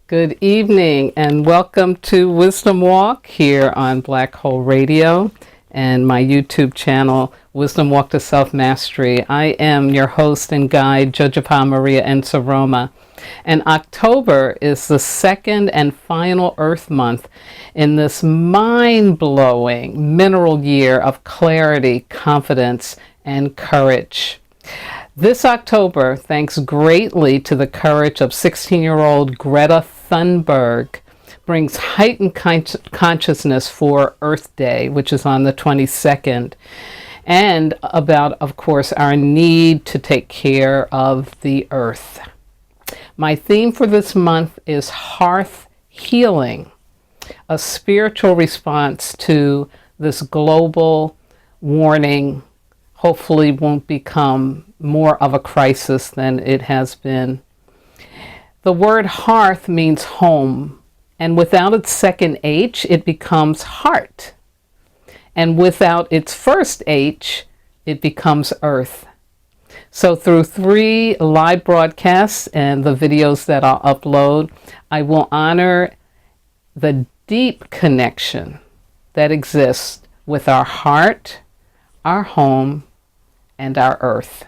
Good evening and welcome to Wisdom Walk here on Black Hole Radio and my YouTube channel, Wisdom Walk to Self-Mastery. I am your host and guide, Jojapa Maria Ensaroma. And October is the second and final Earth month in this mind-blowing mineral year of clarity, confidence, and courage. This October, thanks greatly to the courage of 16-year-old Greta Thunberg, brings heightened consciousness for Earth Day, which is on the 22nd, and about, of course, our need to take care of the Earth. My theme for this month is Hearth Healing, a spiritual response to this global warning. Hopefully won't become more of a crisis than it has been. The word hearth means home, and without its second H, it becomes heart. And without its first H, it becomes earth. So through 3 live broadcasts and the videos that I'll upload, I will honor the deep connection that exists with our heart, our home, and our earth.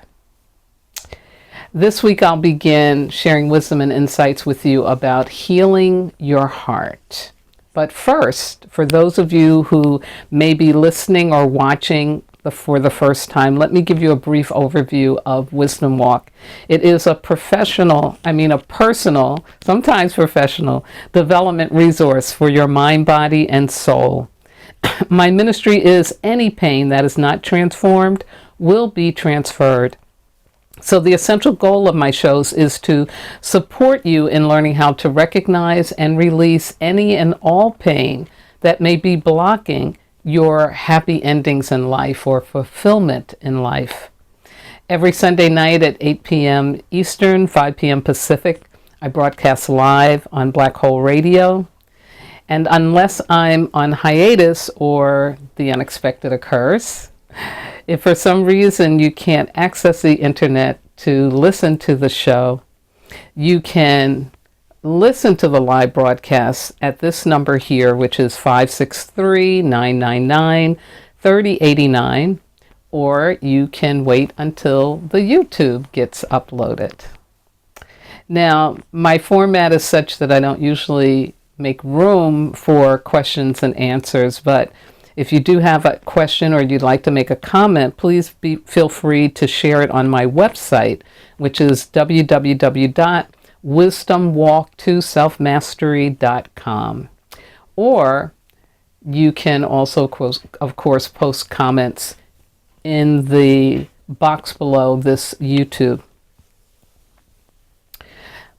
This week I'll begin sharing wisdom and insights with you about healing your heart. But first, for those of you who may be listening or watching for the first time, let me give you a brief overview of Wisdom Walk. It is a personal, sometimes professional, development resource for your mind, body, and soul. My ministry is any pain that is not transformed will be transferred. So the essential goal of my shows is to support you in learning how to recognize and release any and all pain that may be blocking your happy endings in life or fulfillment in life. Every Sunday night at 8 p.m. Eastern, 5 p.m. Pacific, I broadcast live on Black Hole Radio. And unless I'm on hiatus or the unexpected occurs, if for some reason you can't access the internet to listen to the show, you can listen to the live broadcasts at this number here, which is 563-999-3089, or you can wait until the YouTube gets uploaded. Now, my format is such that I don't usually make room for questions and answers, but if you do have a question or you'd like to make a comment, please feel free to share it on my website, which is www.wisdomwalktoselfmastery.com. Or you can also, of course, post comments in the box below this YouTube.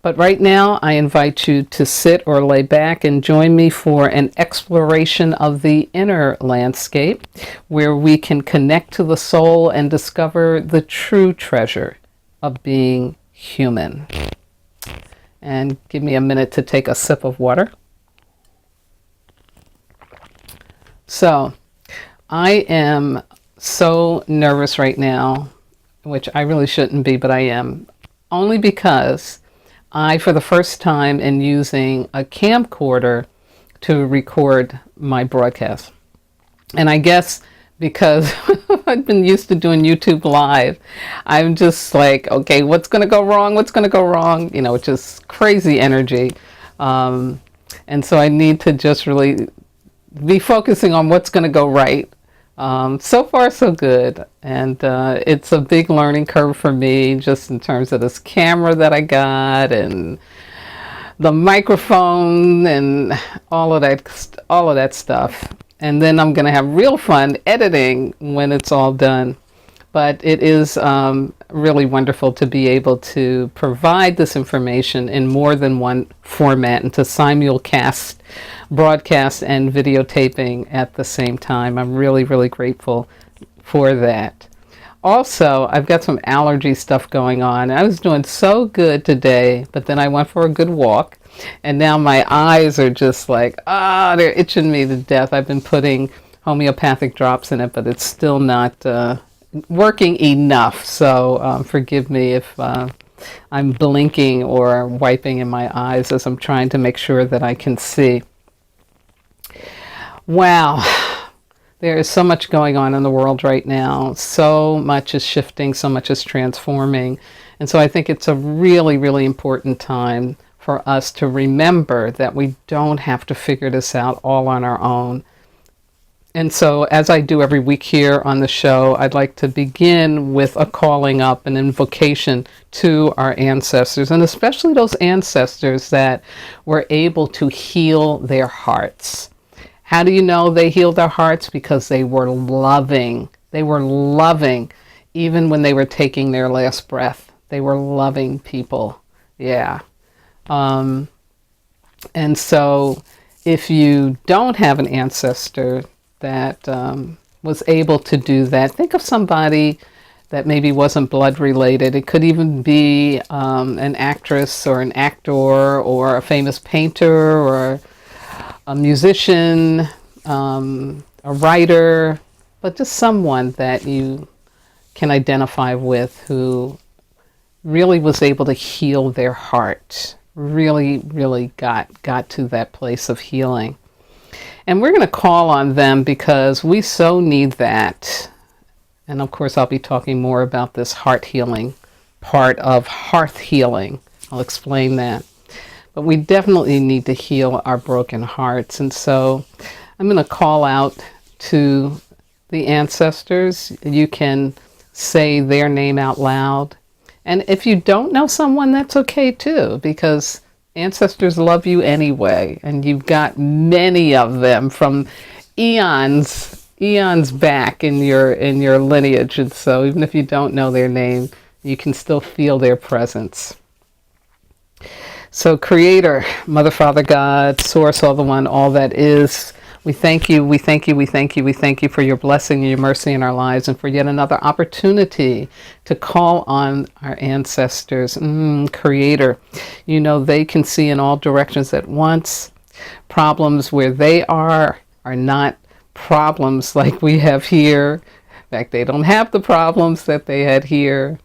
But right now, I invite you to sit or lay back and join me for an exploration of the inner landscape, where we can connect to the soul and discover the true treasure of being human. And give me a minute to take a sip of water. So, I am so nervous right now, which I really shouldn't be, but I am, only because I, for the first time, am using a camcorder to record my broadcast. And I guess because I've been used to doing YouTube Live, I'm just like, okay, what's going to go wrong? What's going to go wrong? You know, just crazy energy. And so I need to just really be focusing on what's going to go right. So far, so good. And it's a big learning curve for me, just in terms of this camera that I got and the microphone and all of that stuff. And then I'm going to have real fun editing when it's all done. But it is really wonderful to be able to provide this information in more than one format and to simulcast broadcast and videotaping at the same time. I'm really, really grateful for that. Also, I've got some allergy stuff going on. I was doing so good today, but then I went for a good walk, and now my eyes are just like, they're itching me to death. I've been putting homeopathic drops in it, but it's still not working enough. So forgive me if I'm blinking or wiping in my eyes as I'm trying to make sure that I can see. Wow. There is so much going on in the world right now. So much is shifting, so much is transforming. And so I think it's a really, really important time for us to remember that we don't have to figure this out all on our own. And so, as I do every week here on the show, I'd like to begin with a calling up, an invocation to our ancestors, and especially those ancestors that were able to heal their hearts. How do you know they healed their hearts? Because they were loving. They were loving even when they were taking their last breath. They were loving people. Yeah. And so if you don't have an ancestor that was able to do that, think of somebody that maybe wasn't blood related. It could even be an actress or an actor or a famous painter or a musician, a writer, but just someone that you can identify with who really was able to heal their heart, really got to that place of healing. And we're going to call on them because we so need that. And of course, I'll be talking more about this heart healing part of Hearth Healing. I'll explain that. But we definitely need to heal our broken hearts. And so I'm going to call out to the ancestors. You can say their name out loud. And if you don't know someone, that's okay too, because ancestors love you anyway. And you've got many of them from eons back in your lineage. And so even if you don't know their name, you can still feel their presence. So Creator, Mother, Father, God, Source, all the one, all that is, we thank you, we thank you, we thank you, we thank you for your blessing and your mercy in our lives and for yet another opportunity to call on our ancestors. Creator, you know they can see in all directions at once. Problems where they are not problems like we have here. In fact, they don't have the problems that they had here.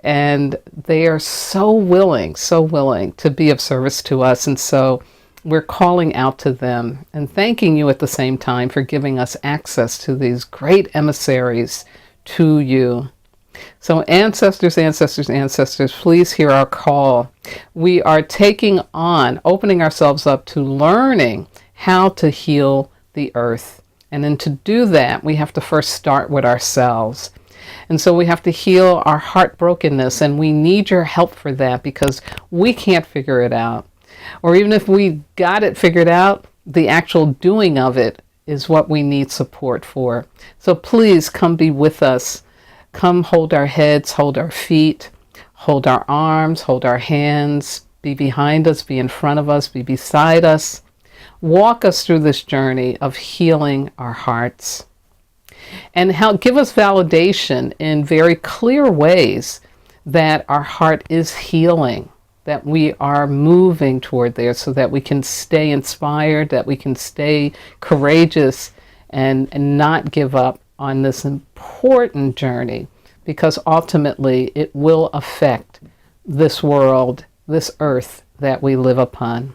And they are so willing to be of service to us. And so we're calling out to them and thanking you at the same time for giving us access to these great emissaries to you. So ancestors, please hear our call. We are opening ourselves up to learning how to heal the earth. And then to do that, we have to first start with ourselves. And so we have to heal our heartbrokenness, and we need your help for that because we can't figure it out. Or even if we got it figured out, the actual doing of it is what we need support for. So please come be with us. Come hold our heads, hold our feet, hold our arms, hold our hands, be behind us, be in front of us, be beside us. Walk us through this journey of healing our hearts. And give us validation in very clear ways that our heart is healing, that we are moving toward there so that we can stay inspired, that we can stay courageous and not give up on this important journey, because ultimately it will affect this world, this earth that we live upon.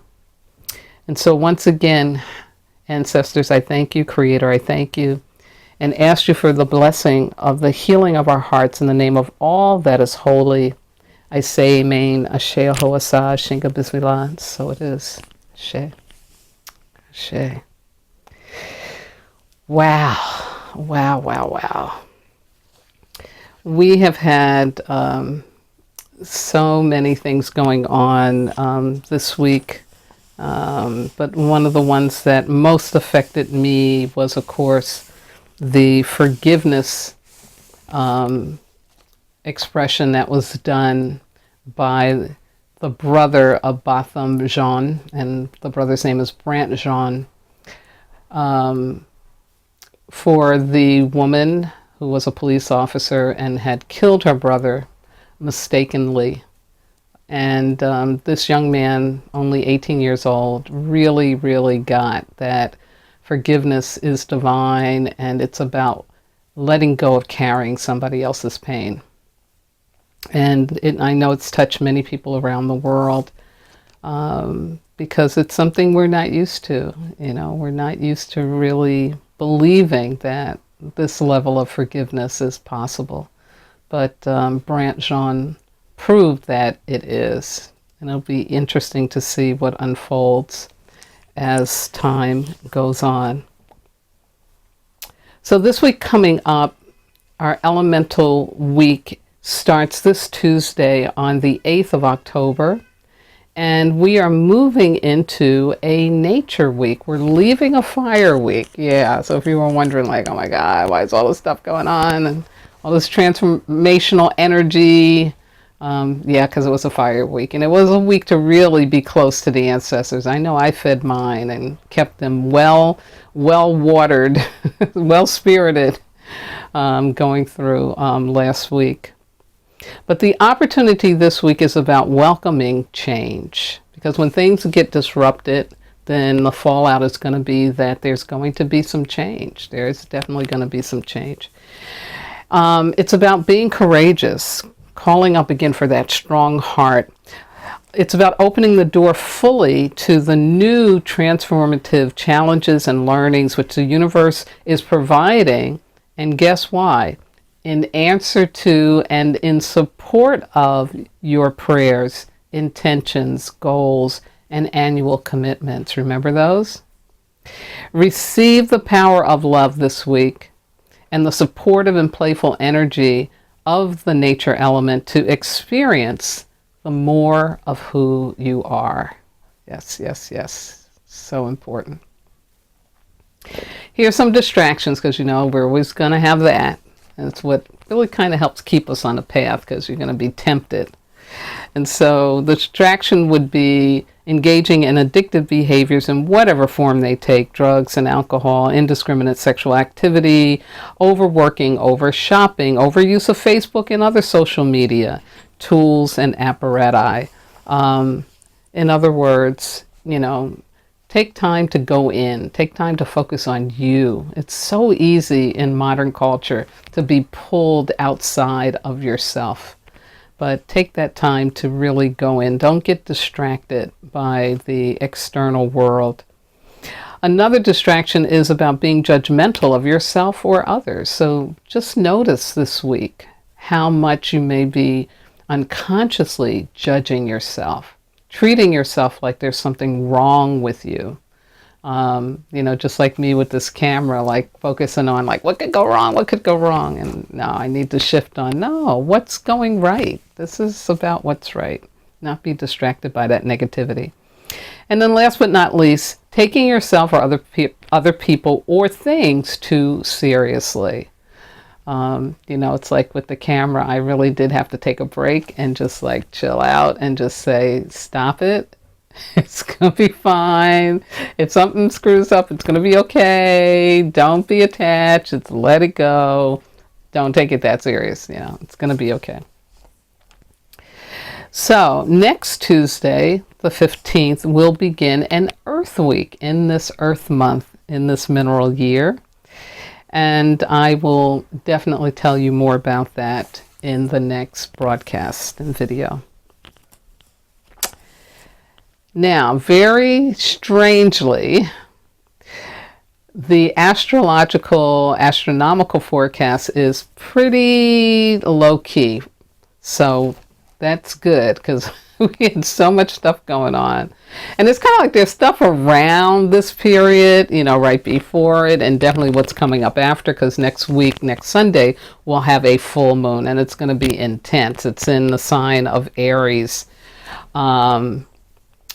And so once again, ancestors, I thank you. Creator, I thank you. And ask you for the blessing of the healing of our hearts in the name of all that is holy. I say amen. Ashe aho asa shinga bismillah. So it is. Ashe. Ashe. Wow. We have had so many things going on this week. But one of the ones that most affected me was, of course, the forgiveness expression that was done by the brother of Botham Jean, and the brother's name is Brant Jean, for the woman who was a police officer and had killed her brother mistakenly. And this young man, only 18 years old, really got that forgiveness is divine, and it's about letting go of carrying somebody else's pain. And I know it's touched many people around the world, because it's something we're not used to. We're not used to really believing that this level of forgiveness is possible. But Brant Jean proved that it is. And it'll be interesting to see what unfolds as time goes on. So this week coming up, our elemental week starts this Tuesday on the 8th of October. And we are moving into a nature week. We're leaving a fire week. Yeah, so if you were wondering, like, oh my God, why is all this stuff going on? And all this transformational energy. Yeah, because it was a fire week. And it was a week to really be close to the ancestors. I know I fed mine and kept them well watered, well spirited, going through last week. But the opportunity this week is about welcoming change, because when things get disrupted, then the fallout is going to be that there's going to be some change. There's definitely going to be some change. It's about being courageous, calling up again for that strong heart. It's about opening the door fully to the new transformative challenges and learnings which the universe is providing. And guess why? In answer to and in support of your prayers, intentions, goals, and annual commitments. Remember those? Receive the power of love this week and the supportive and playful energy of the nature element to experience the more of who you are. Yes, yes, yes. So important. Here's some distractions, because we're always going to have that. And it's what really kind of helps keep us on the path, because you're going to be tempted. And so the distraction would be engaging in addictive behaviors in whatever form they take: drugs and alcohol, indiscriminate sexual activity, overworking, over shopping, overuse of Facebook and other social media tools and apparatus. In other words, take time to go in, take time to focus on you. It's so easy in modern culture to be pulled outside of yourself. But take that time to really go in. Don't get distracted by the external world. Another distraction is about being judgmental of yourself or others. So just notice this week how much you may be unconsciously judging yourself, treating yourself like there's something wrong with you. Just like me with this camera, like focusing on like, what could go wrong? What could go wrong? And no, I need to shift on, no, what's going right? This is about what's right, not be distracted by that negativity. And then last but not least, taking yourself or other people or things too seriously. It's like with the camera, I really did have to take a break and just like chill out and just say, stop it. It's going to be fine. If something screws up, it's going to be okay. Don't be attached. Just let it go. Don't take it that serious. It's going to be okay. So next Tuesday, the 15th, will begin an Earth Week in this Earth Month, in this mineral year. And I will definitely tell you more about that in the next broadcast and video. Now, very strangely, the astronomical forecast is pretty low-key. So that's good, because we had so much stuff going on. And it's kind of like there's stuff around this period, right before it, and definitely what's coming up after, because next week, next Sunday, we'll have a full moon, and it's going to be intense. It's in the sign of Aries.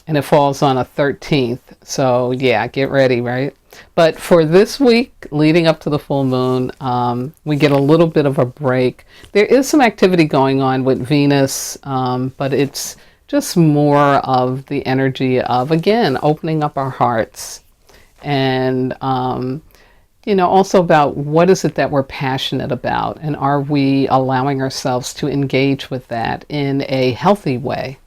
And it falls on a 13th. So yeah, get ready, right? But for this week, leading up to the full moon, we get a little bit of a break. There is some activity going on with Venus, but it's just more of the energy of, again, opening up our hearts. And, also about what is it that we're passionate about? And are we allowing ourselves to engage with that in a healthy way?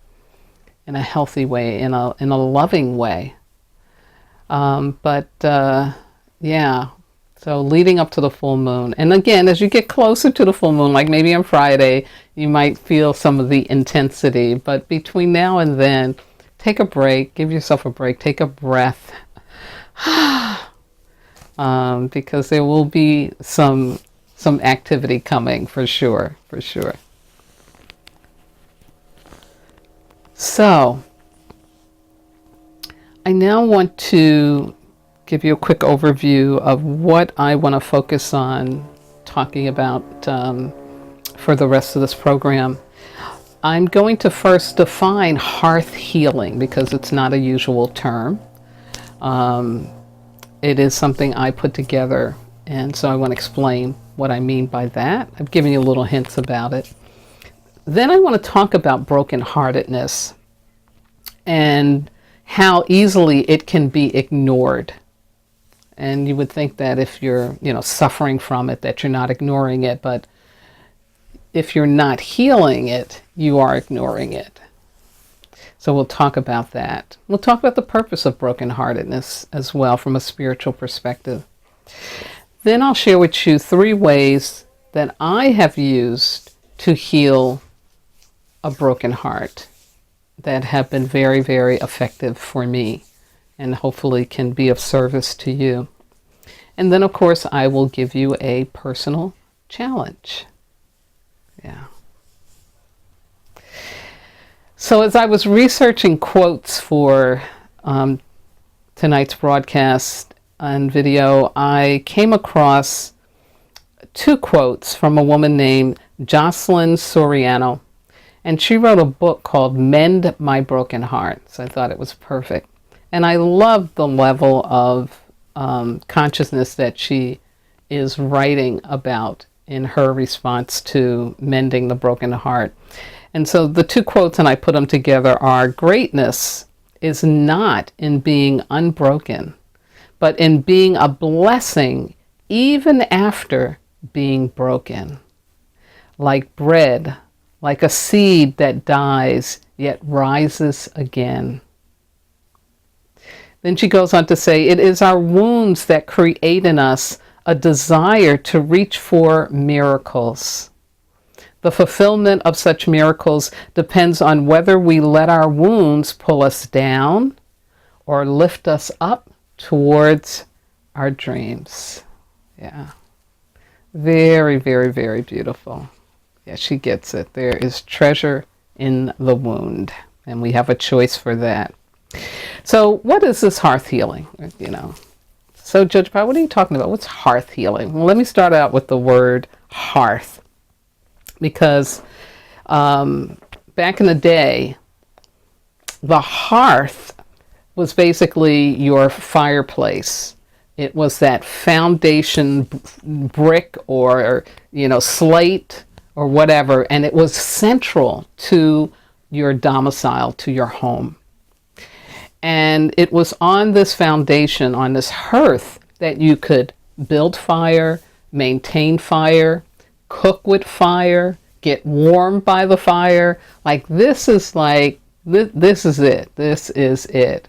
In a healthy way, in a loving way. Yeah, So leading up to the full moon. And again, as you get closer to the full moon, like maybe on Friday, you might feel some of the intensity. But between now and then, take a break. Give yourself a break. Take a breath. Because there will be some activity coming for sure. For sure. So, I now want to give you a quick overview of what I want to focus on talking about for the rest of this program. I'm going to first define hearth healing because it's not a usual term. It is something I put together, and so I want to explain what I mean by that. I've given you little hints about it. Then I want to talk about brokenheartedness and how easily it can be ignored. And you would think that if you're, suffering from it, that you're not ignoring it. But if you're not healing it, you are ignoring it. So we'll talk about that. We'll talk about the purpose of brokenheartedness as well from a spiritual perspective. Then I'll share with you 3 ways that I have used to heal a broken heart that have been very, very effective for me, and hopefully can be of service to you. And then, of course, I will give you a personal challenge. Yeah. So as I was researching quotes for tonight's broadcast and video, I came across 2 quotes from a woman named Jocelyn Soriano. And she wrote a book called Mend My Broken Heart. So I thought it was perfect. And I love the level of consciousness that she is writing about in her response to mending the broken heart. And so the 2 quotes, and I put them together, are: greatness is not in being unbroken, but in being a blessing even after being broken. Like bread, like a seed that dies yet rises again. Then she goes on to say, it is our wounds that create in us a desire to reach for miracles. The fulfillment of such miracles depends on whether we let our wounds pull us down or lift us up towards our dreams. Yeah. Very, very, very beautiful. Yeah, she gets it. There is treasure in the wound, and we have a choice for that. So what is this hearth healing? So Judge Pye, what are you talking about? What's hearth healing? Well, let me start out with the word hearth, because back in the day, the hearth was basically your fireplace. It was that foundation brick or, slate or whatever, and it was central to your domicile, to your home. And it was on this foundation, on this hearth, that you could build fire, maintain fire, cook with fire, get warm by the fire. This is it. This is it.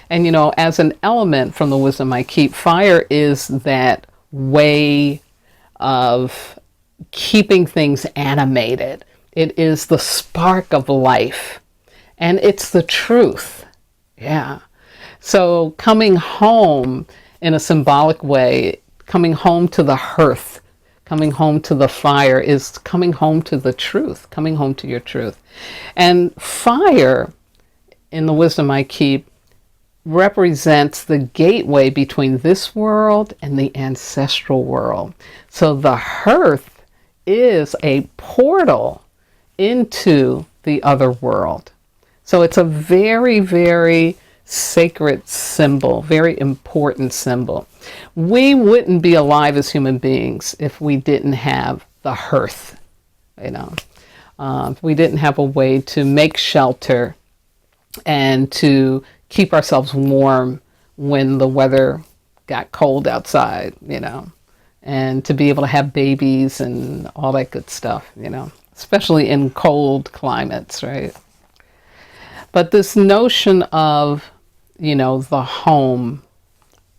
And as an element from the wisdom I keep, fire is that way of keeping things animated. It is the spark of life, and it's the truth. Yeah. So coming home in a symbolic way, coming home to the hearth, coming home to the fire, is coming home to the truth, coming home to your truth. And fire, in the wisdom I keep, represents the gateway between this world and the ancestral world. So the hearth is a portal into the other world. So it's a very, very sacred symbol, very important symbol. We wouldn't be alive as human beings if we didn't have the hearth. If we didn't have a way to make shelter and to keep ourselves warm when the weather got cold outside, and to be able to have babies and all that good stuff, especially in cold climates, right? But this notion of, the home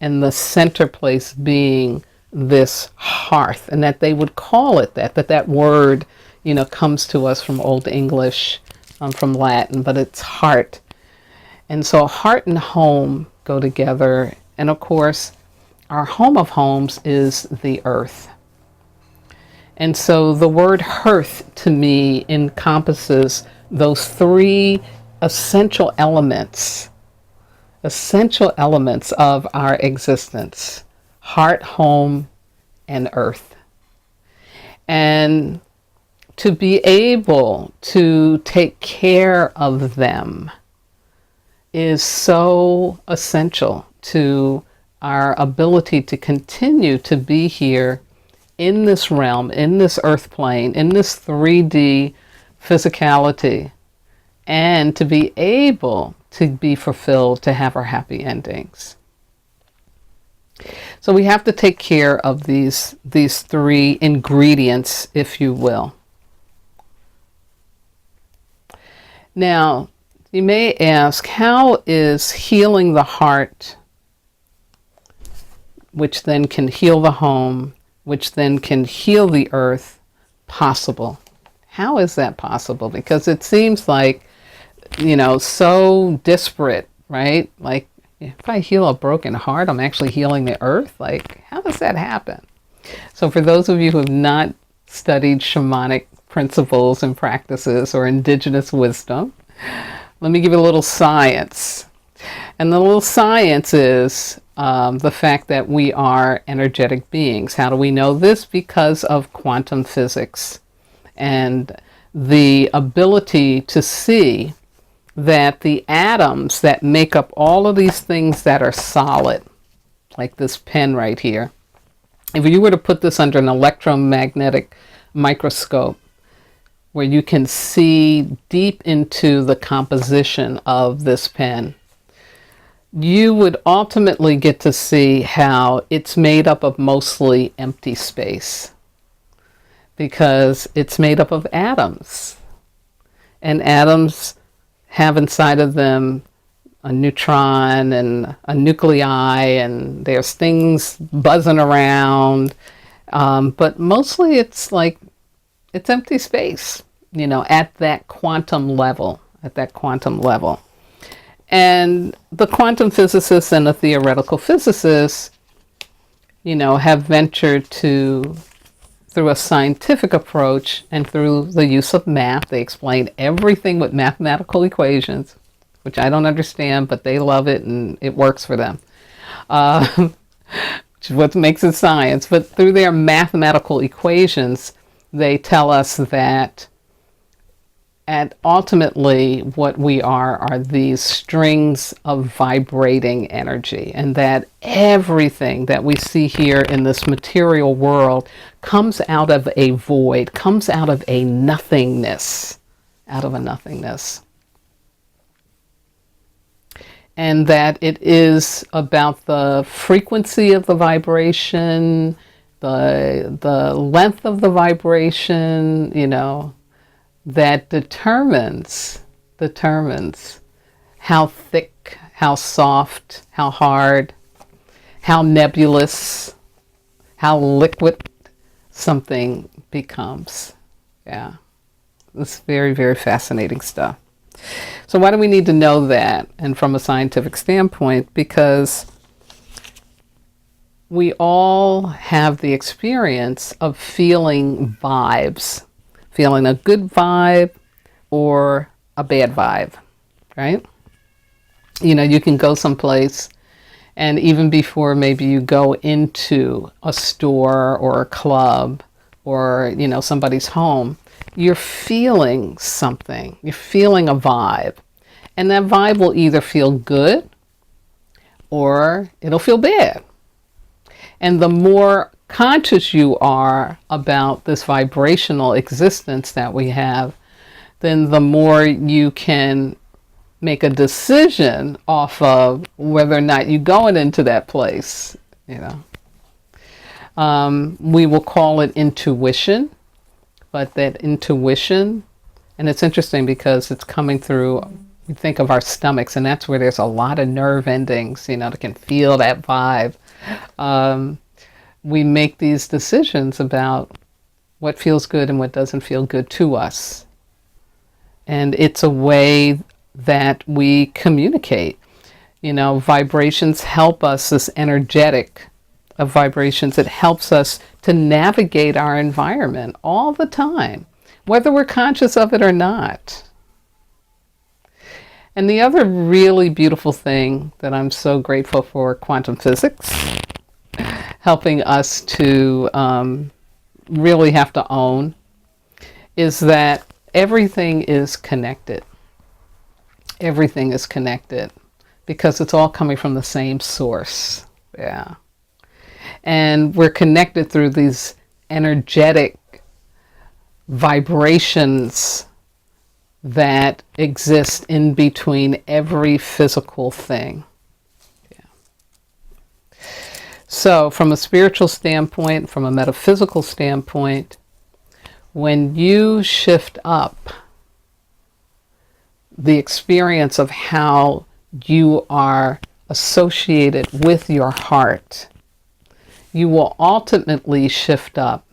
and the center place being this hearth, and that they would call it that, that word, comes to us from Old English, from Latin, but it's heart. And so heart and home go together. And of course, our home of homes is the earth. And so the word hearth to me encompasses those three essential elements of our existence: heart, home, and earth. And to be able to take care of them is so essential to our ability to continue to be here in this realm, in this earth plane, in this 3D physicality, and to be able to be fulfilled, to have our happy endings. So we have to take care of these three ingredients, if you will. Now, you may ask, how is healing the heart, which then can heal the home, which then can heal the earth, possible? How is that possible? Because it seems like, so disparate, right? Like, if I heal a broken heart, I'm actually healing the earth. Like, how does that happen? So for those of you who have not studied shamanic principles and practices or indigenous wisdom, let me give you a little science. And the little science is the fact that we are energetic beings. How do we know this? Because of quantum physics and the ability to see that the atoms that make up all of these things that are solid, like this pen right here, if you were to put this under an electromagnetic microscope, where you can see deep into the composition of this pen, you would ultimately get to see how it's made up of mostly empty space, because it's made up of atoms. And atoms have inside of them a neutron and a nuclei, and there's things buzzing around. But mostly it's like, it's empty space, at that quantum level, And the quantum physicists and the theoretical physicists, have ventured to, through a scientific approach and through the use of math, they explain everything with mathematical equations, which I don't understand, but they love it and it works for them, which is what makes it science. But through their mathematical equations, they tell us that ultimately what we are these strings of vibrating energy, and that everything that we see here in this material world comes out of a void, comes out of a nothingness, And that it is about the frequency of the vibration, the length of the vibration, that determines how thick, how soft, how hard, how nebulous, how liquid something becomes. Yeah, it's very, very fascinating stuff. So why do we need to know that? And from a scientific standpoint, because we all have the experience of feeling vibes, feeling a good vibe or a bad vibe, right? You can go someplace, and even before maybe you go into a store or a club or, somebody's home, you're feeling something. You're feeling a vibe. And that vibe will either feel good or it'll feel bad. And the more conscious you are about this vibrational existence that we have, then the more you can make a decision off of whether or not you're going into that place. We will call it intuition, but that intuition, and it's interesting because it's coming through, we think of our stomachs, and that's where there's a lot of nerve endings, that can feel that vibe. we make these decisions about what feels good and what doesn't feel good to us. And it's a way that we communicate. Vibrations help us, this energetic of vibrations, it helps us to navigate our environment all the time, whether we're conscious of it or not. And the other really beautiful thing that I'm so grateful for, quantum physics, helping us to really have to own, is that everything is connected. Everything is connected because it's all coming from the same source. Yeah. And we're connected through these energetic vibrations that exist in between every physical thing. Yeah. So from a spiritual standpoint, from a metaphysical standpoint, when you shift up the experience of how you are associated with your heart, you will ultimately shift up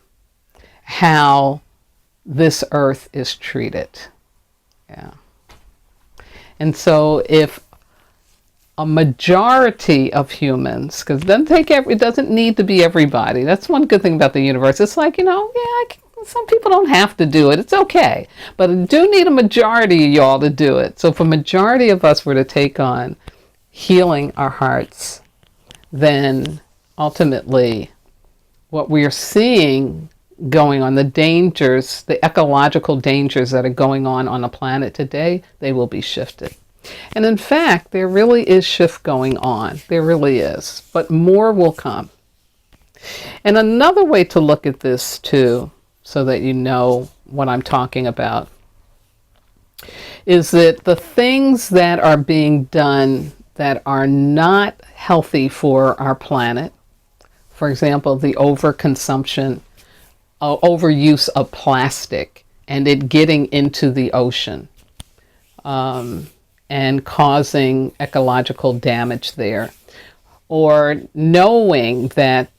how this earth is treated. Yeah. And so if a majority of humans, because it doesn't need to be everybody. That's one good thing about the universe. It's like, some people don't have to do it. It's okay. But I do need a majority of y'all to do it. So if a majority of us were to take on healing our hearts, then ultimately what we are seeing going on, the dangers, the ecological dangers that are going on the planet today, they will be shifted. And in fact, there really is shift going on. There really is. But more will come. And another way to look at this too, so that you know what I'm talking about, is that the things that are being done that are not healthy for our planet, for example, the overconsumption, overuse of plastic and it getting into the ocean and causing ecological damage there, or knowing that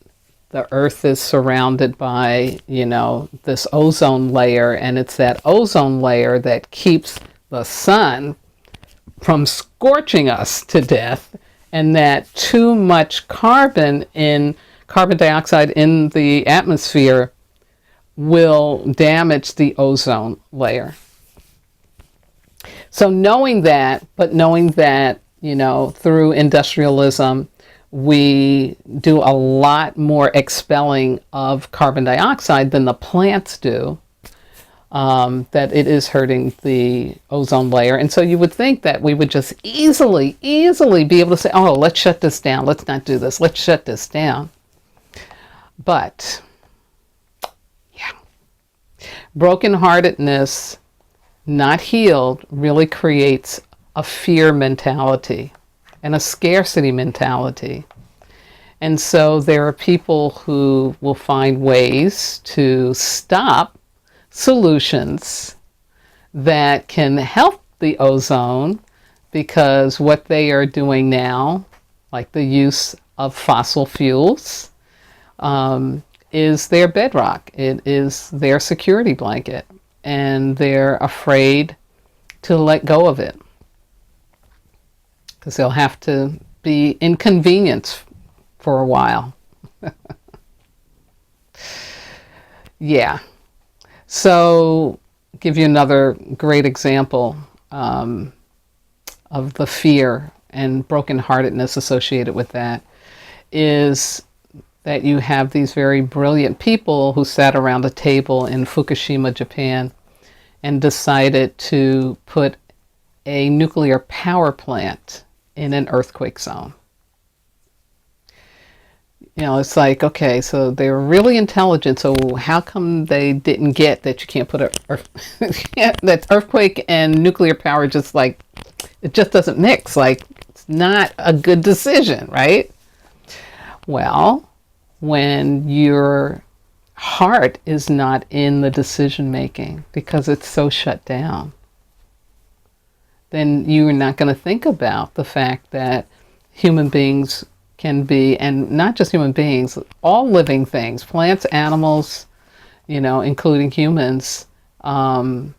the earth is surrounded by, this ozone layer, and it's that ozone layer that keeps the sun from scorching us to death, and that too much carbon dioxide in the atmosphere will damage the ozone layer. So knowing that, through industrialism, we do a lot more expelling of carbon dioxide than the plants do, that it is hurting the ozone layer. And so you would think that we would just easily be able to say, oh, let's shut this down. Let's not do this. Let's shut this down. But brokenheartedness, not healed, really creates a fear mentality and a scarcity mentality. And so there are people who will find ways to stop solutions that can help the ozone, because what they are doing now, like the use of fossil fuels, is their bedrock. It is their security blanket, and they're afraid to let go of it because they'll have to be inconvenienced for a while. Yeah. So, give you another great example of the fear and brokenheartedness associated with that is that you have these very brilliant people who sat around a table in Fukushima, Japan, and decided to put a nuclear power plant in an earthquake zone. It's like, okay, so they were really intelligent, so how come they didn't get that you can't put that earthquake and nuclear power just like, it just doesn't mix, like, it's not a good decision, right? Well, when your heart is not in the decision making because it's so shut down, then you're not going to think about the fact that human beings can be, and not just human beings, all living things, plants, animals, including humans, and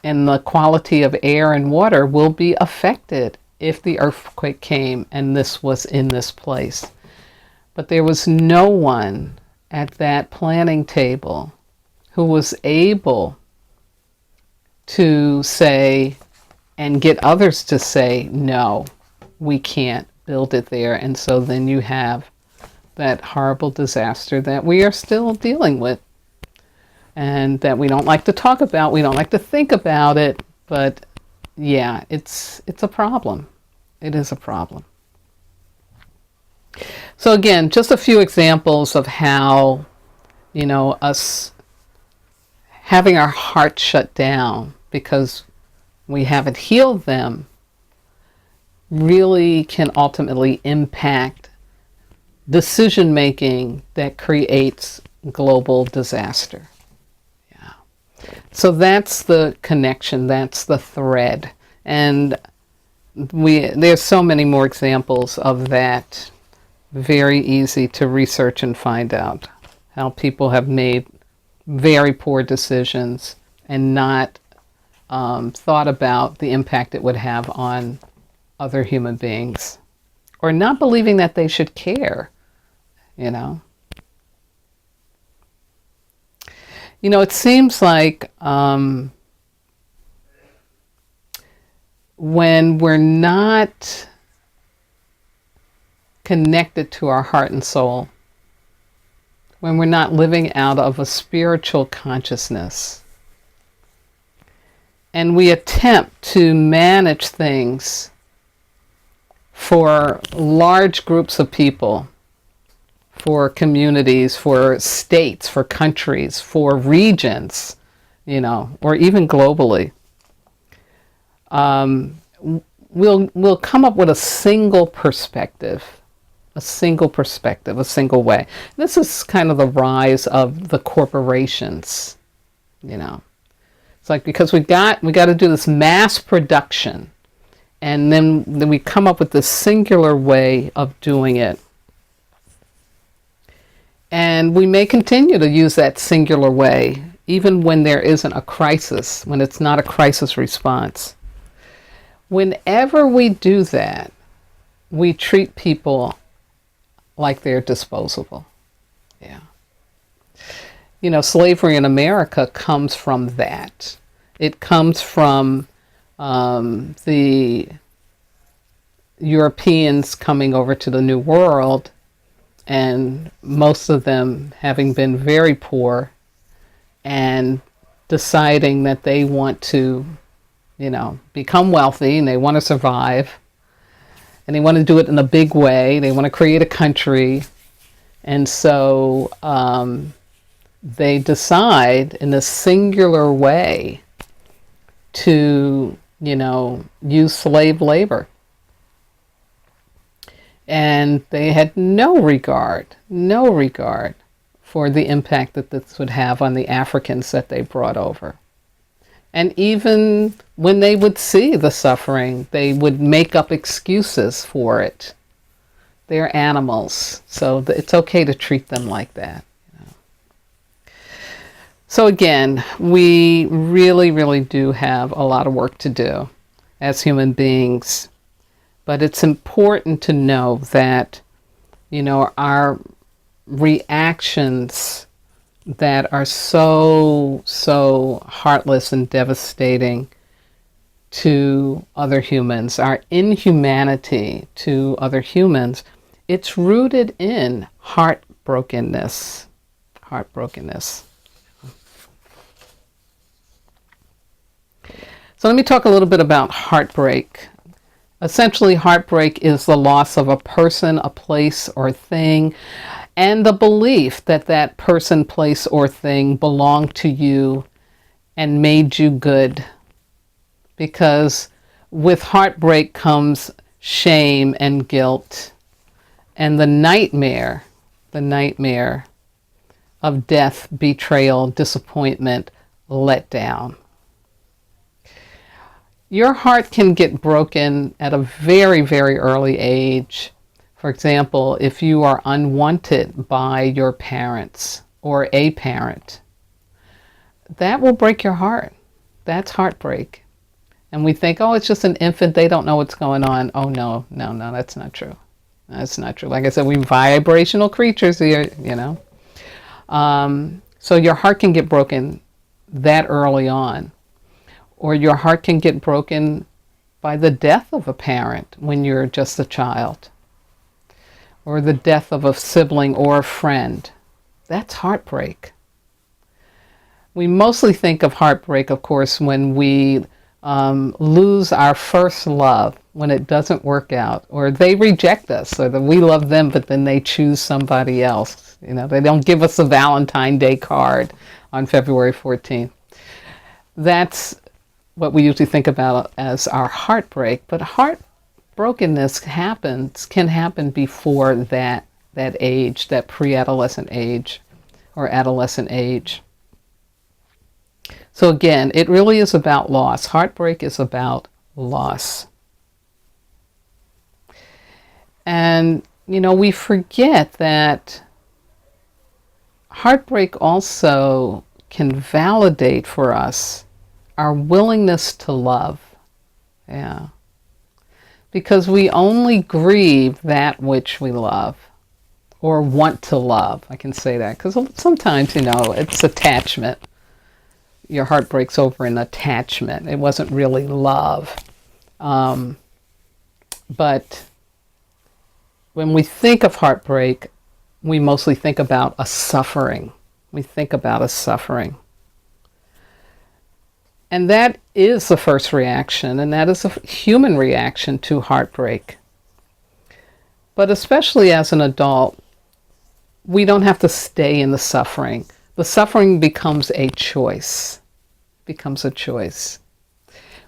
the quality of air and water will be affected if the earthquake came and this was in this place. But there was no one at that planning table who was able to say and get others to say, no, we can't build it there. And so then you have that horrible disaster that we are still dealing with, and that we don't like to talk about, we don't like to think about it, but yeah, it's a problem. It is a problem. So again, just a few examples of how, us having our heart shut down because we haven't healed them really can ultimately impact decision making that creates global disaster. So that's the connection, that's the thread. And there's so many more examples of that. Very easy to research and find out how people have made very poor decisions and not thought about the impact it would have on other human beings, or not believing that they should care, it seems like when we're not connected to our heart and soul, when we're not living out of a spiritual consciousness, and we attempt to manage things for large groups of people, for communities, for states, for countries, for regions, or even globally, we'll come up with a single perspective, a single way. This is kind of the rise of the corporations, It's like, because we got to do this mass production, and then we come up with this singular way of doing it. And we may continue to use that singular way, even when there isn't a crisis, when it's not a crisis response. Whenever we do that, we treat people like they're disposable. Yeah. Slavery in America comes from that. It comes from the Europeans coming over to the New World, and most of them having been very poor and deciding that they want to, become wealthy, and they want to survive, and they want to do it in a big way. They want to create a country. And so they decide in a singular way to, use slave labor. And they had no regard for the impact that this would have on the Africans that they brought over. And even when they would see the suffering, they would make up excuses for it. They're animals, so it's okay to treat them like that. So again, we really, really do have a lot of work to do as human beings. But it's important to know that, our reactions that are so heartless and devastating to other humans, our inhumanity to other humans, it's rooted in heartbrokenness. So let me talk a little bit about heartbreak. Essentially, heartbreak is the loss of a person, a place, or thing, and the belief that that person, place, or thing belonged to you and made you good. Because with heartbreak comes shame and guilt, and the nightmare of death, betrayal, disappointment, letdown. Your heart can get broken at a very, very early age For example, if you are unwanted by your parents or a parent, that will break your heart. That's heartbreak. And we think, oh, it's just an infant. They don't know what's going on. Oh, no, that's not true. That's not true. Like I said, we're vibrational creatures here, you know. So your heart can get broken that early on. Or your heart can get broken by the death of a parent when you're just a child. Or the death of a sibling or a friend. That's heartbreak. We mostly think of heartbreak, of course, when we lose our first love, when it doesn't work out, or they reject us, or that we love them, but then they choose somebody else. You know, they don't give us a Valentine's Day card on February 14th. That's what we usually think about as our heartbreak. But heartbrokenness can happen before that age, that pre-adolescent age or adolescent age. So again, it really is about loss. Heartbreak is about loss. And, you know, we forget that heartbreak also can validate for us our willingness to love. Yeah. Because we only grieve that which we love or want to love. I can say that because sometimes, you know, it's attachment. Your heart breaks over in attachment. It wasn't really love. But when we think of heartbreak, we mostly think about a suffering. We think about a suffering. And that is the first reaction, and that is a human reaction to heartbreak. But especially as an adult, we don't have to stay in the suffering. The suffering becomes a choice. Becomes a choice.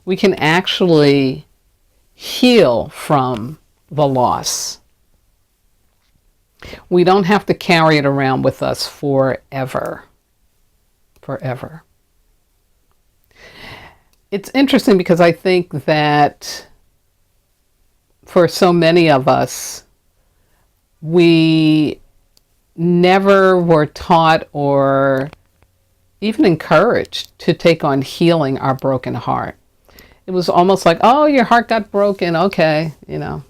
We can actually heal from the loss. We don't have to carry it around with us forever. Forever. It's interesting because I think that for so many of us, we never were taught or even encouraged to take on healing our broken heart. It was almost like, oh, your heart got broken. Okay, you know,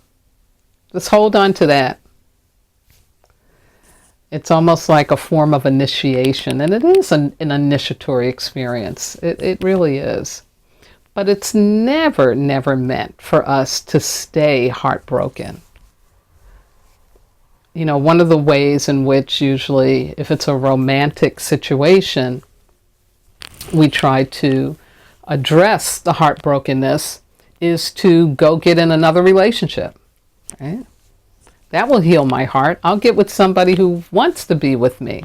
just hold on to that. It's almost like a form of initiation, and it is an initiatory experience. It really is. But it's never meant for us to stay heartbroken. You know, one of the ways in which usually, if it's a romantic situation, we try to address the heartbrokenness is to go get in another relationship. Right? That will heal my heart. I'll get with somebody who wants to be with me.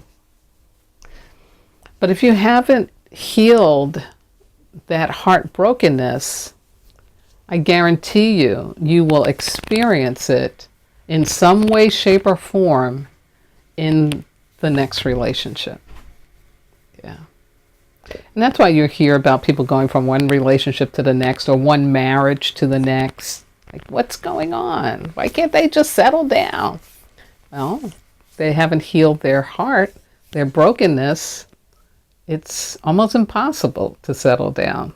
But if you haven't healed that heartbrokenness, I guarantee you, you will experience it in some way, shape, or form in the next relationship. Yeah. And that's why you hear about people going from one relationship to the next or one marriage to the next. Like, what's going on? Why can't they just settle down? Well, they haven't healed their heart, their brokenness. It's almost impossible to settle down.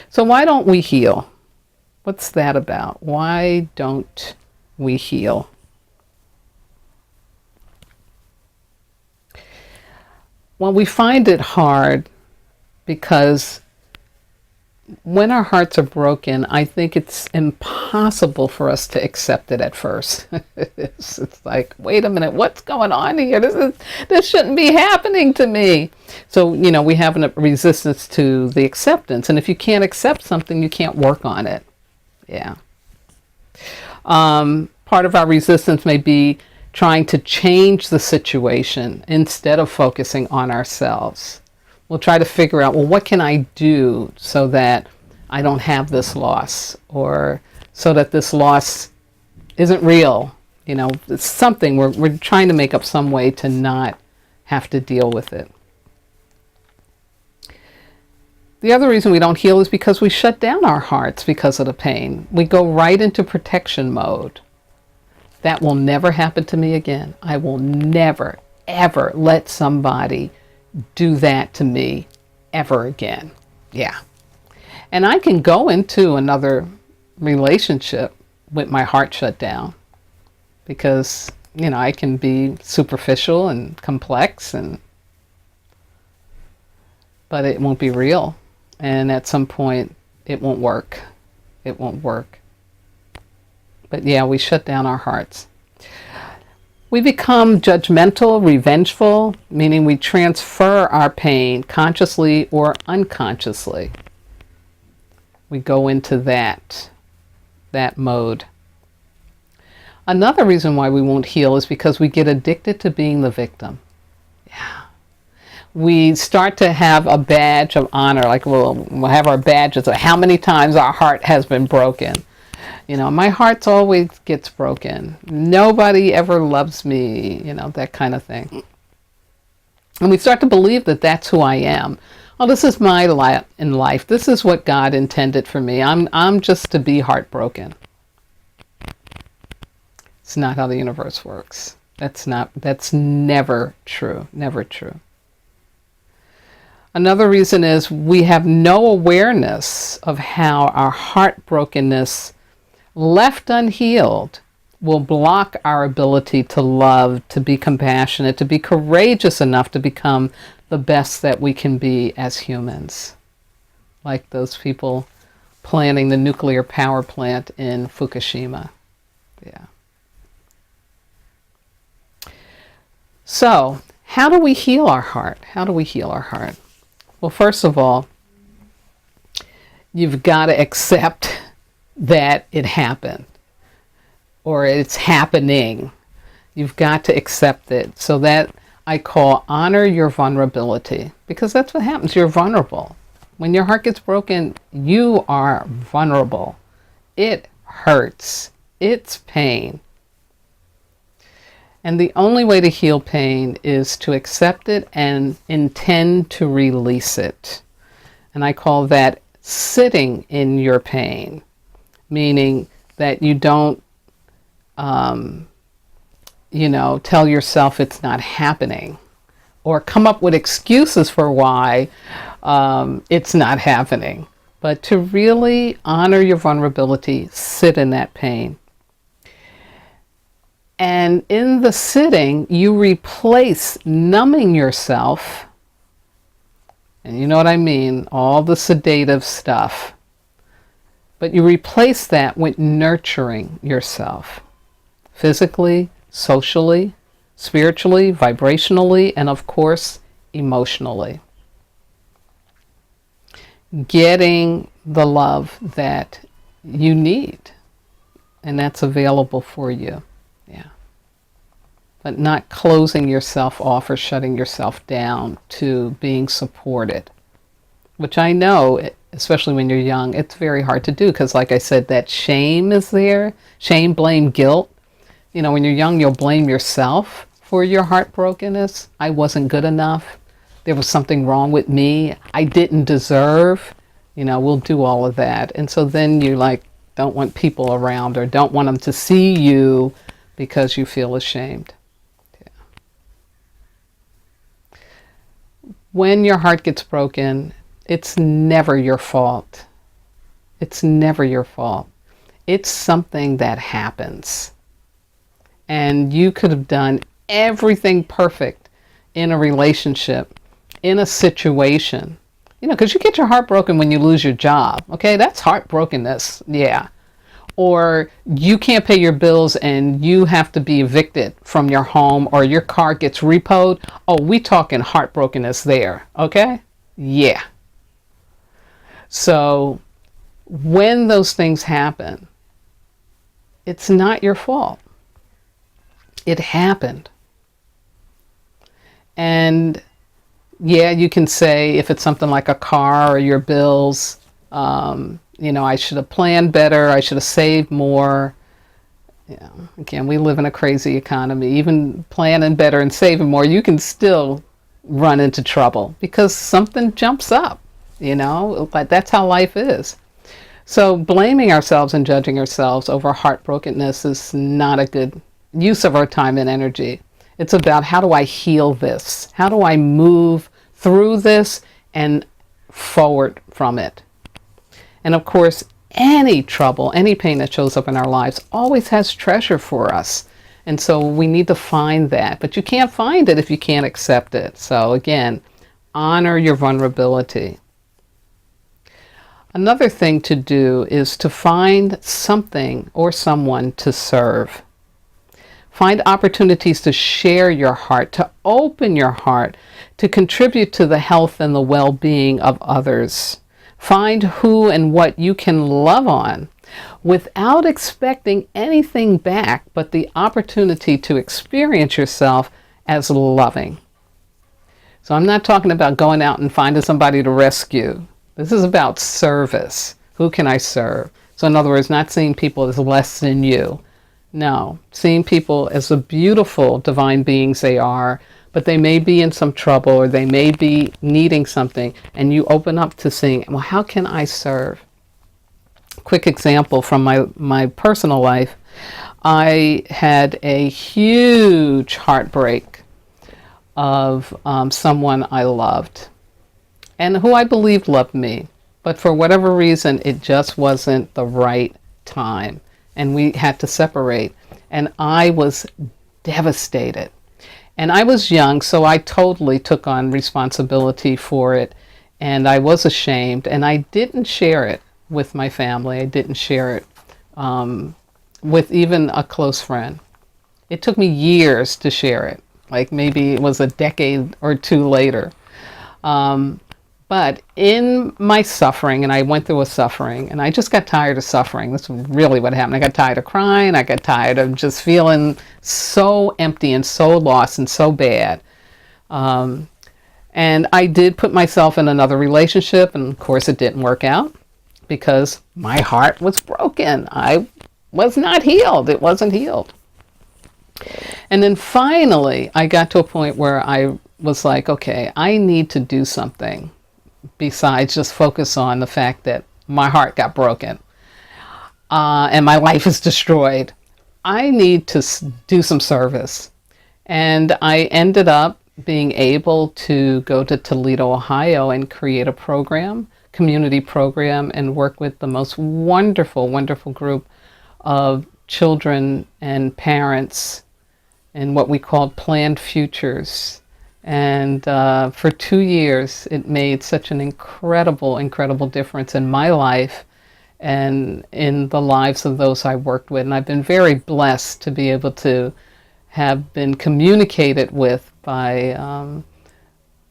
So why don't we heal? What's that about? Why don't we heal? Well, we find it hard because when our hearts are broken, I think it's impossible for us to accept it at first. It's like, wait a minute, what's going on here? This shouldn't be happening to me. So, you know, we have a resistance to the acceptance. And if you can't accept something, you can't work on it. Yeah. Part of our resistance may be trying to change the situation instead of focusing on ourselves. We'll try to figure out, well, what can I do so that I don't have this loss, or so that this loss isn't real? You know, it's something we're trying to make up some way to not have to deal with it. The other reason we don't heal is because we shut down our hearts because of the pain. We go right into protection mode. That will never happen to me again. I will never, ever let somebody do that to me ever again. Yeah. And I can go into another relationship with my heart shut down because, I can be superficial and complex, but it won't be real. And at some point, it won't work. It won't work. But yeah, we shut down our hearts. We become judgmental, revengeful, meaning we transfer our pain consciously or unconsciously. We go into that mode. Another reason why we won't heal is because we get addicted to being the victim. Yeah. We start to have a badge of honor, like we'll have our badges of how many times our heart has been broken. My heart always gets broken. Nobody ever loves me, that kind of thing. And we start to believe that that's who I am. Oh, this is my lot in life. This is what God intended for me. I'm just to be heartbroken. It's not how the universe works. That's never true. Never true. Another reason is we have no awareness of how our heartbrokenness, left unhealed, will block our ability to love, to be compassionate, to be courageous enough to become the best that we can be as humans. Like those people planning the nuclear power plant in Fukushima. Yeah. So, how do we heal our heart? How do we heal our heart? Well, first of all, you've got to accept that it happened or it's happening. You've got to accept it. So that I call honor your vulnerability, because that's what happens. You're vulnerable. When your heart gets broken, you are vulnerable. It hurts. It's pain. And the only way to heal pain is to accept it and intend to release it. And I call that sitting in your pain, meaning that you don't, tell yourself it's not happening or come up with excuses for why it's not happening. But to really honor your vulnerability, sit in that pain. And in the sitting, you replace numbing yourself, and you know what I mean, all the sedative stuff, but you replace that with nurturing yourself, physically, socially, spiritually, vibrationally, and of course, emotionally. Getting the love that you need, and that's available for you. Yeah. But not closing yourself off or shutting yourself down to being supported, which I know, especially when you're young, it's very hard to do because, like I said, that shame is there. Shame, blame, guilt. When you're young, you'll blame yourself for your heartbrokenness. I wasn't good enough. There was something wrong with me. I didn't deserve. We'll do all of that. And so then you don't want people around or don't want them to see you because you feel ashamed. Yeah. When your heart gets broken, it's never your fault. It's never your fault. It's something that happens. And you could have done everything perfect in a relationship, in a situation. Because you get your heart broken when you lose your job. Okay, that's heartbrokenness. Yeah. Or you can't pay your bills and you have to be evicted from your home or your car gets repoed. Oh, we talking heartbrokenness there. Okay? Yeah. So when those things happen, it's not your fault. It happened. And yeah, you can say if it's something like a car or your bills, I should have planned better. I should have saved more. Again, we live in a crazy economy. Even planning better and saving more, you can still run into trouble because something jumps up, but that's how life is. So blaming ourselves and judging ourselves over heartbrokenness is not a good use of our time and energy. It's about, how do I heal this? How do I move through this and forward from it? And of course, any trouble, any pain that shows up in our lives always has treasure for us. And so we need to find that. But you can't find it if you can't accept it. So again, honor your vulnerability. Another thing to do is to find something or someone to serve. Find opportunities to share your heart, to open your heart, to contribute to the health and the well-being of others. Find who and what you can love on without expecting anything back but the opportunity to experience yourself as loving. So I'm not talking about going out and finding somebody to rescue. This is about service. Who can I serve? So in other words, not seeing people as less than you. No, seeing people as the beautiful divine beings they are, but they may be in some trouble or they may be needing something, and you open up to seeing, well, how can I serve? Quick example from my personal life. I had a huge heartbreak of someone I loved and who I believed loved me, but for whatever reason, it just wasn't the right time. And we had to separate, and I was devastated. And I was young, so I totally took on responsibility for it, and I was ashamed, and I didn't share it with my family. I didn't share it with even a close friend. It took me years to share it, like maybe it was a decade or two later. But in my suffering, and I went through a suffering, and I just got tired of suffering. That's really what happened. I got tired of crying. I got tired of just feeling so empty and so lost and so bad. And I did put myself in another relationship, and of course it didn't work out because my heart was broken. I was not healed. It wasn't healed. And then finally, I got to a point where I was like, okay, I need to do something besides just focus on the fact that my heart got broken and my life is destroyed. I need to do some service. And I ended up being able to go to Toledo, Ohio and create a program, community program, and work with the most wonderful, wonderful group of children and parents in what we called Planned Futures. And for 2 years, it made such an incredible, incredible difference in my life and in the lives of those I worked with. And I've been very blessed to be able to have been communicated with by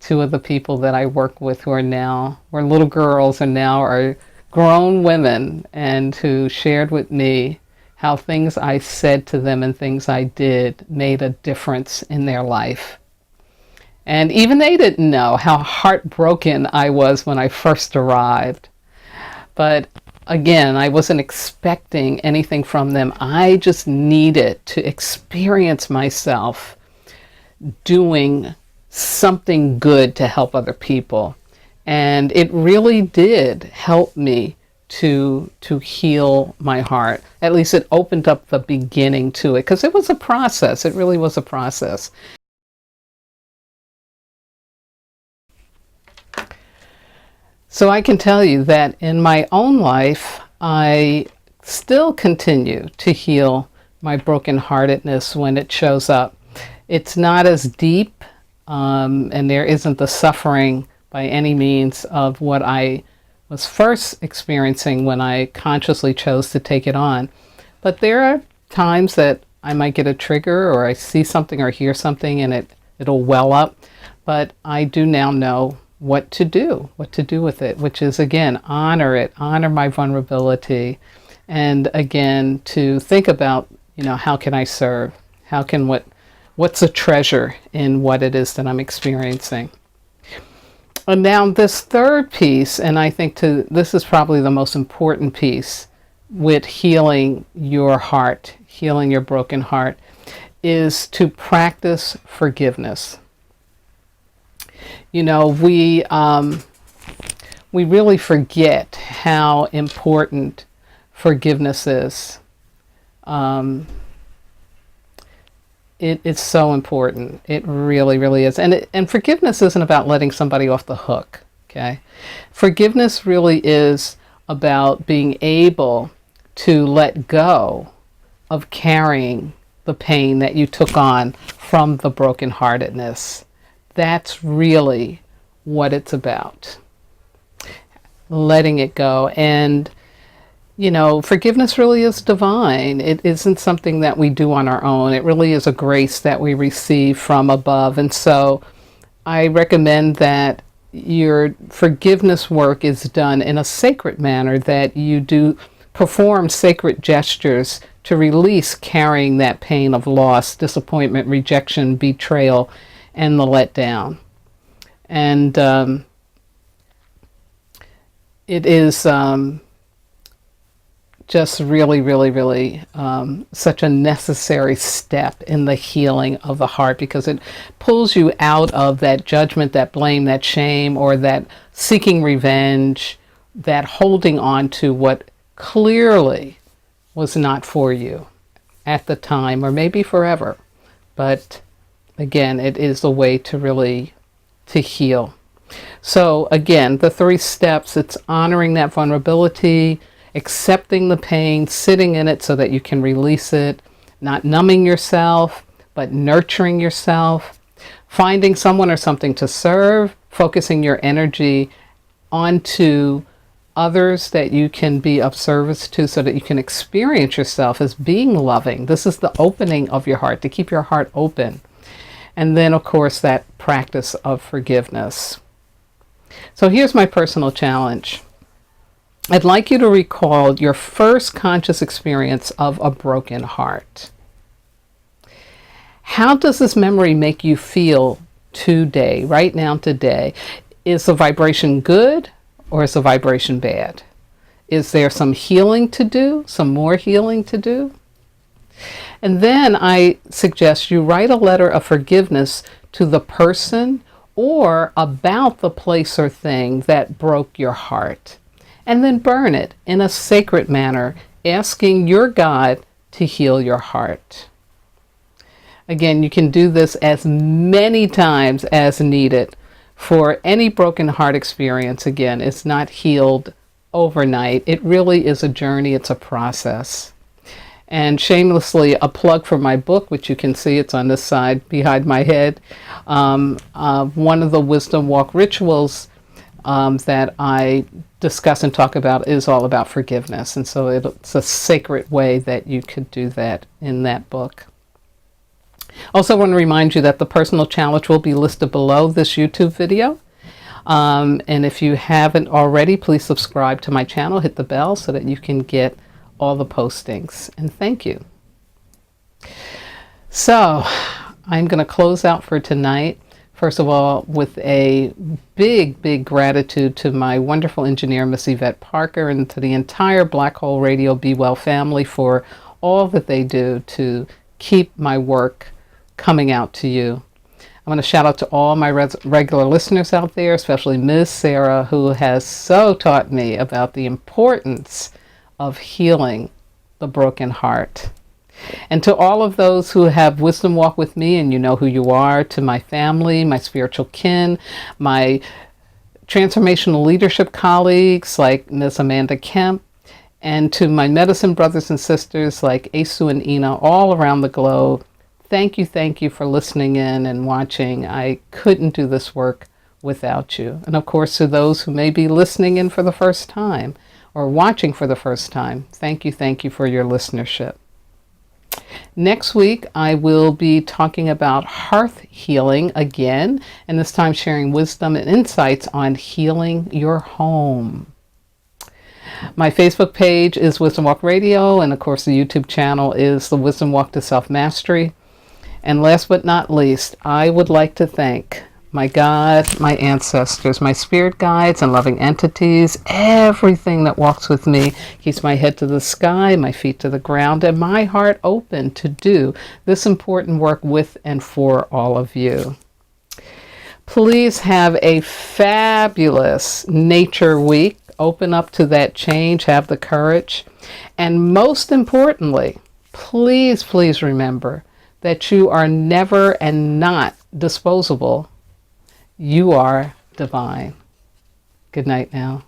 two of the people that I work with who are now, were little girls and now are grown women, and who shared with me how things I said to them and things I did made a difference in their life. And even they didn't know how heartbroken I was when I first arrived. But again, I wasn't expecting anything from them. I just needed to experience myself doing something good to help other people. And it really did help me to heal my heart. At least it opened up the beginning to it, because it was a process. It really was a process. So I can tell you that in my own life, I still continue to heal my brokenheartedness when it shows up. It's not as deep, and there isn't the suffering by any means of what I was first experiencing when I consciously chose to take it on. But there are times that I might get a trigger, or I see something or hear something, and it'll well up. But I do now know what to do with it, which is, again, honor it, honor my vulnerability, and again, to think about, how can I serve? What's a treasure in what it is that I'm experiencing? And now this third piece, and I think this is probably the most important piece with healing your heart, healing your broken heart, is to practice forgiveness. We really forget how important forgiveness is. It is so important. It really, really is. And forgiveness isn't about letting somebody off the hook, okay? Forgiveness really is about being able to let go of carrying the pain that you took on from the brokenheartedness. That's really what it's about. Letting it go. And forgiveness really is divine. It isn't something that we do on our own. It really is a grace that we receive from above. And so I recommend that your forgiveness work is done in a sacred manner, that you do perform sacred gestures to release carrying that pain of loss, disappointment, rejection, betrayal, and the letdown. And it is just really, really, really such a necessary step in the healing of the heart, because it pulls you out of that judgment, that blame, that shame, or that seeking revenge, that holding on to what clearly was not for you at the time, or maybe forever. But again, it is a way to really to heal. So again, the 3 steps, it's honoring that vulnerability, accepting the pain, sitting in it so that you can release it, not numbing yourself, but nurturing yourself, finding someone or something to serve, focusing your energy onto others that you can be of service to so that you can experience yourself as being loving. This is the opening of your heart, to keep your heart open. And then, of course, that practice of forgiveness. So here's my personal challenge. I'd like you to recall your first conscious experience of a broken heart. How does this memory make you feel today, right now, today? Is the vibration good or is the vibration bad? Is there some healing to do, some more healing to do? And then I suggest you write a letter of forgiveness to the person or about the place or thing that broke your heart. And then burn it in a sacred manner, asking your God to heal your heart. Again, you can do this as many times as needed for any broken heart experience. Again, it's not healed overnight. It really is a journey. It's a process. And shamelessly, a plug for my book, which you can see, it's on this side behind my head. One of the Wisdom Walk rituals that I discuss and talk about is all about forgiveness. And so it's a sacred way that you could do that in that book. Also want to remind you that the personal challenge will be listed below this YouTube video. And if you haven't already, please subscribe to my channel, hit the bell so that you can get all the postings. And thank you. So I'm going to close out for tonight. First of all, with a big, big gratitude to my wonderful engineer, Miss Yvette Parker, and to the entire Black Hole Radio Be Well family for all that they do to keep my work coming out to you. I want to shout out to all my regular listeners out there, especially Ms. Sarah, who has so taught me about the importance of healing the broken heart. And to all of those who have Wisdom Walk with me, and you know who you are, to my family, my spiritual kin, my transformational leadership colleagues like Ms. Amanda Kemp, and to my medicine brothers and sisters like Asu and Ina all around the globe, thank you for listening in and watching. I couldn't do this work without you. And of course, to those who may be listening in for the first time or watching for the first time, thank you for your listenership. Next week, I will be talking about hearth healing again, and this time sharing wisdom and insights on healing your home. My Facebook page is Wisdom Walk Radio, and of course the YouTube channel is the Wisdom Walk to Self-Mastery. And last but not least, I would like to thank my God, my ancestors, my spirit guides and loving entities, everything that walks with me, keeps my head to the sky, my feet to the ground, and my heart open to do this important work with and for all of you. Please have a fabulous nature week. Open up to that change, have the courage. And most importantly, please remember that you are never and not disposable. You are divine. Good night now.